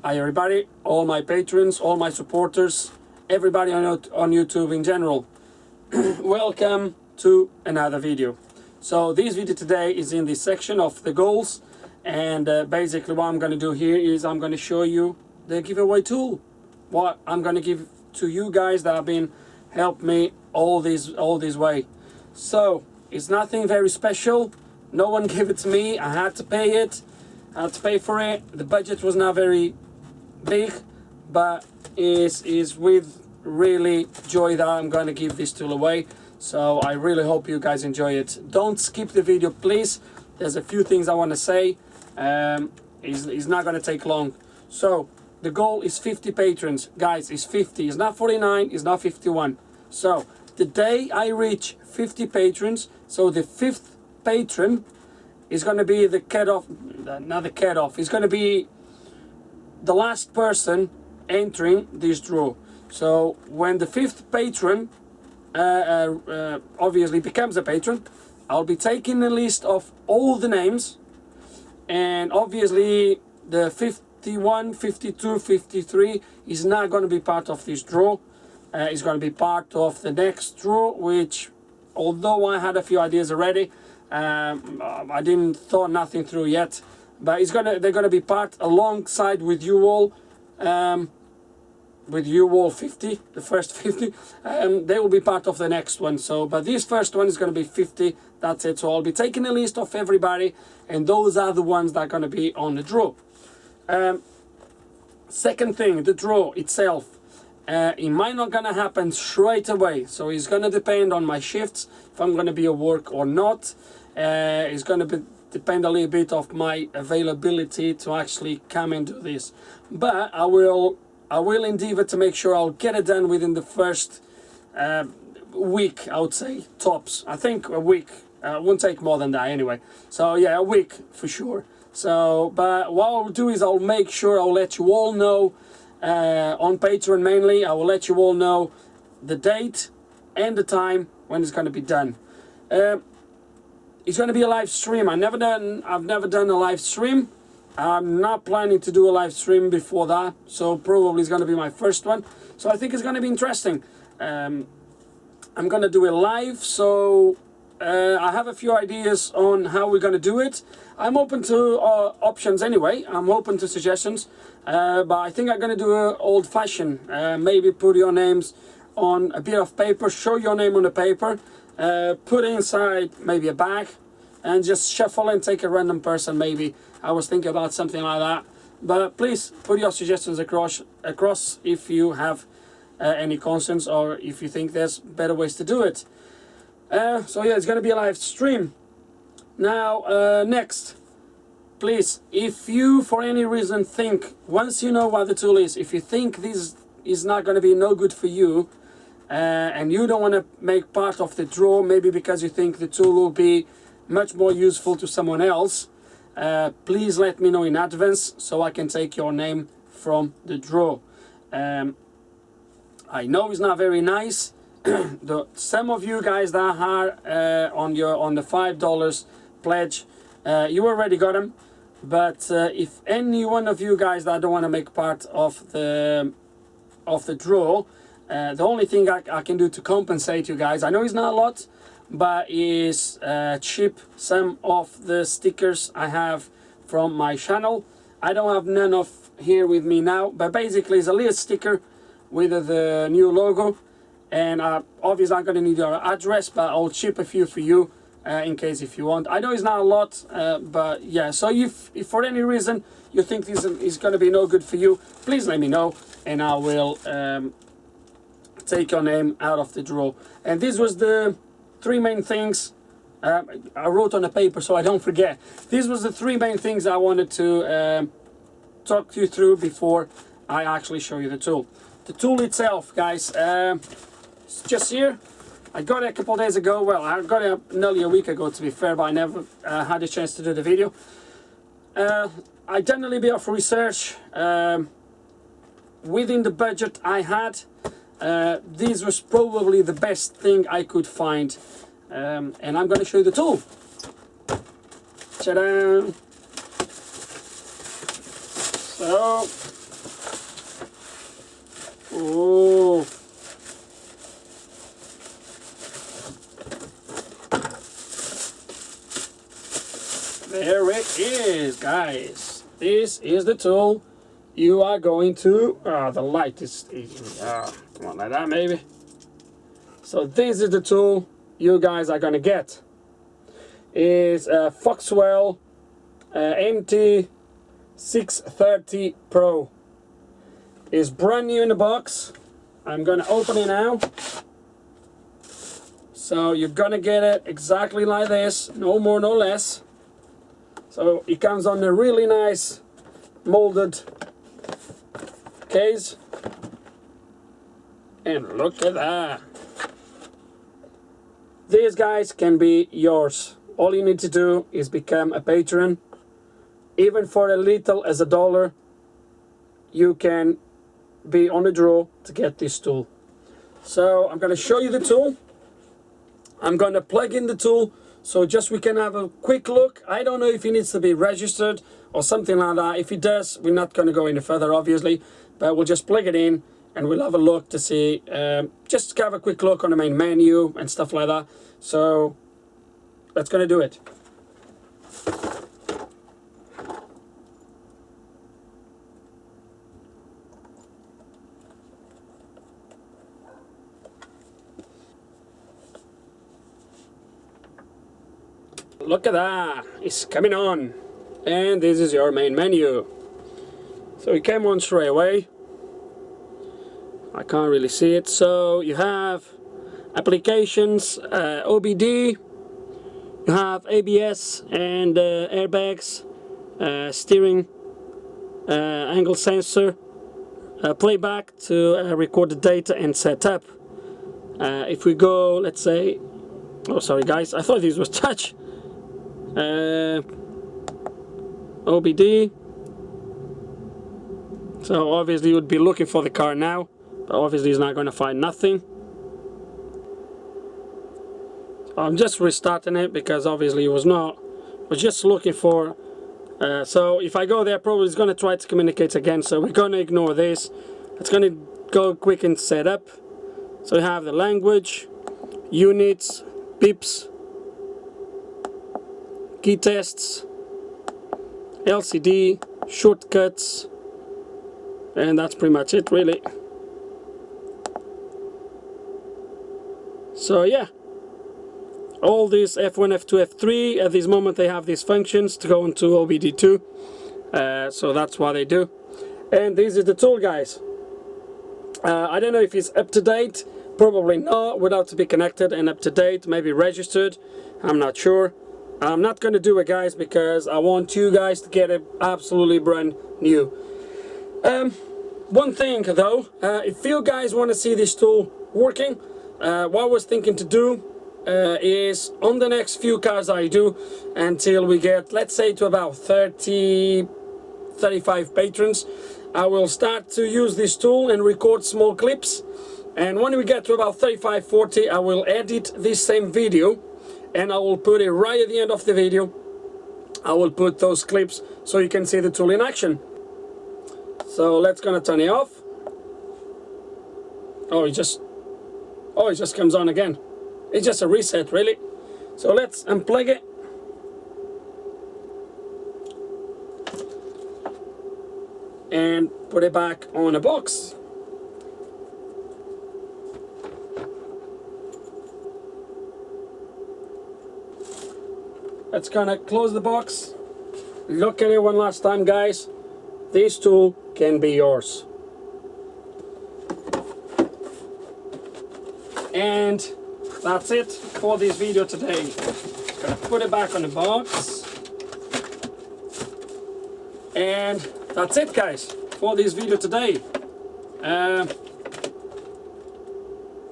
Hi everybody, all my patrons, all my supporters, everybody on YouTube in general. Welcome to another video. So this video today is in the section of the goals, and basically what I'm going to do here is I'm going to show you the giveaway tool. What I'm going to give to you guys that have been helped me all this way. So it's nothing very special. No one gave it to me. I had to pay it. I had to pay for it. The budget was not very big, but is with really joy that I'm going to give this tool away. So I really hope you guys enjoy it. Don't skip the video, please. There's a few things I want to say. It's not going to take long. So the goal is 50 patrons, guys. It's 50. It's not 49. It's not 51. So the day I reach 50 patrons, so the 5th patron is going to be the cutoff. Not the cutoff. It's going to be the last person entering this draw. So when the 5th patron obviously becomes a patron, I'll be taking a list of all the names, and obviously the 51, 52, 53 is not going to be part of this draw. It's going to be part of the next draw, which, although I had a few ideas already, I didn't thought nothing through yet. But they're gonna be part alongside with you all 50, the first 50. They will be part of the next one. So, but this first one is gonna be 50. That's it. So I'll be taking a list of everybody, and those are the ones that are gonna be on the draw. Second thing, the draw itself. It might not gonna happen straight away. So it's gonna depend on my shifts, if I'm gonna be at work or not. It's gonna depend a little bit of my availability to actually come and do this, but I will endeavor to make sure I'll get it done within the first week. I would say tops. I think a week won't take more than that anyway. So yeah, a week for sure. So, but what I'll do is I'll make sure I'll let you all know on Patreon mainly. I will let you all know the date and the time when it's going to be done. It's going to be a live stream. I've never done a live stream. I'm not planning to do a live stream before that, so probably it's going to be my first one. So I think it's going to be interesting. I'm going to do it live, so I have a few ideas on how we're going to do it. I'm open to options anyway. I'm open to suggestions, but I think I'm going to do an old-fashioned. Maybe put your names on a bit of paper, show your name on the paper, put inside maybe a bag, and just shuffle and take a random person. Maybe I was thinking about something like that, but please put your suggestions across if you have any concerns, or if you think there's better ways to do it. So yeah, it's going to be a live stream. Now next, please, if you for any reason think, once you know what the tool is, if you think this is not going to be no good for you, and you don't want to make part of the draw, maybe because you think the tool will be much more useful to someone else, please let me know in advance so I can take your name from the draw. I know it's not very nice. Some of you guys that are on the $5 pledge, you already got them. But if any one of you guys that don't want to make part of the draw, the only thing I can do to compensate you guys, I know it's not a lot, but is chip some of the stickers I have from my channel. I don't have none of here with me now, but basically it's a little sticker with the new logo, and obviously I'm going to need your address, but I'll chip a few for you in case if you want. I know it's not a lot, but yeah, so if for any reason you think this is going to be no good for you, please let me know, and I will take your name out of the draw. And this was the 3 main things I wrote on the paper so I don't forget. These was the 3 main things I wanted to talk you through before I actually show you the tool. The tool itself, guys, it's just here. I got it a couple of days ago. Well, I got it nearly a week ago, to be fair, but I never had a chance to do the video. I done a little bit of research within the budget I had. This was probably the best thing I could find, and I'm going to show you the tool. Ta-da! So Oh. There it is, guys. This is the tool you are going to... the light is... come on, like that maybe. So this is the tool you guys are going to get. Is a Foxwell MT630 Pro. Is brand new in the box. I'm going to open it now. So you're going to get it exactly like this. No more, no less. So it comes on a really nice molded case. And look at that. These guys can be yours. All you need to do is become a patron. Even for as little as $1, you can be on the draw to get this tool. So I'm going to show you the tool. I'm going to plug in the tool so just we can have a quick look. I don't know if it needs to be registered or something like that. If it does, we're not going to go any further, obviously, but we'll just plug it in and we'll have a look to see, just have a quick look on the main menu and stuff like that. So that's going to do it. Look at that, it's coming on. And this is your main menu. So it came on straight away. I can't really see it. So you have applications, OBD, you have ABS and airbags, steering, angle sensor, playback to record the data and set up. If we go, let's say, oh sorry guys, I thought this was touch. OBD. So obviously you would be looking for the car now, but obviously he's not going to find nothing. I'm just restarting it because obviously it was just looking for, so if I go there probably it's going to try to communicate again, so we're going to ignore this. It's going to go quick and set up. So we have the language, units, pips, key tests, LCD, shortcuts, and that's pretty much it really. So yeah, all these F1, F2, F3 at this moment they have these functions to go into OBD2, so that's what they do. And this is the tool, guys. I don't know if it's up to date, probably not, would have to be connected and up to date, maybe registered, I'm not sure. I'm not going to do it, guys, because I want you guys to get it absolutely brand new. One thing though, if you guys want to see this tool working, what I was thinking to do is on the next few cars I do until we get, let's say, to about 35 patrons, I will start to use this tool and record small clips, and when we get to about 35-40 I will edit this same video and I will put it right at the end of the video. I will put those clips so you can see the tool in action. So let's gonna turn it off. Oh, it just comes on again. It's just a reset really. So let's unplug it. And put it back on a box. Let's gonna close the box. Look at it one last time, guys. This tool can be yours. And that's it for this video today. Gonna put it back on the box. And that's it, guys, for this video today.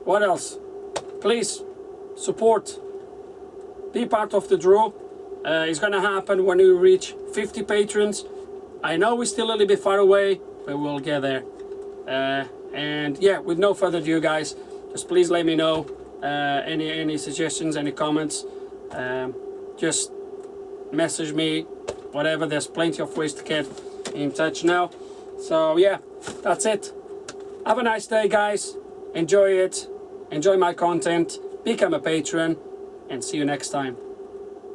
What else? Please support, be part of the draw. It's gonna happen when we reach 50 patrons. I know we're still a little bit far away, but we'll get there. And yeah, with no further ado, guys, just please let me know any suggestions, any comments. Just message me, whatever. There's plenty of ways to get in touch now. So yeah, that's it. Have a nice day, guys. Enjoy it. Enjoy my content. Become a patron. And see you next time.